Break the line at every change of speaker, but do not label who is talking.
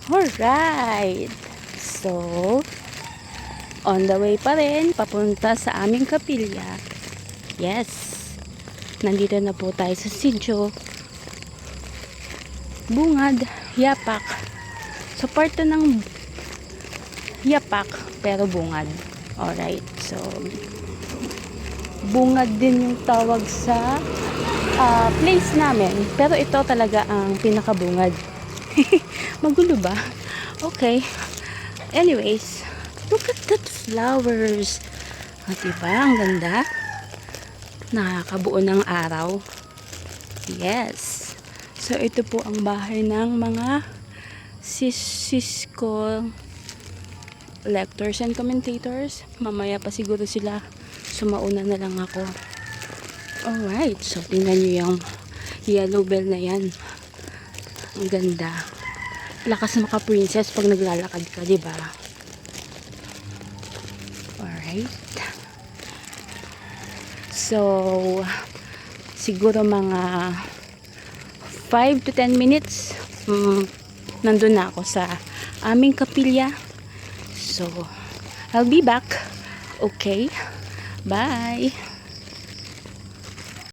Alright. So, on the way pa rin, papunta sa aming kapilya. Yes. Nandito na po tayo sa Sidyo. Bungad, Yapak. So, part to ng Yapak, pero bungad. Alright. So, bungad din yung tawag sa place namin. Pero ito talaga ang pinakabungad. Magulo ba? Okay. Anyways, look at that flowers. Diba? Ang ganda. Nakakabuo ng araw. Yes. So, ito po ang bahay ng mga Cisco lectors and commentators. Mamaya pa siguro sila. Sumauna na lang ako. Alright. So, tingnan nyo yung yellow bell na yan. Ang ganda. Lakas maka-princess pag naglalakad ka, diba? Alright. So, siguro mga 5 to 10 minutes nandun na ako sa aming kapilya. So, I'll be back. Okay? Bye!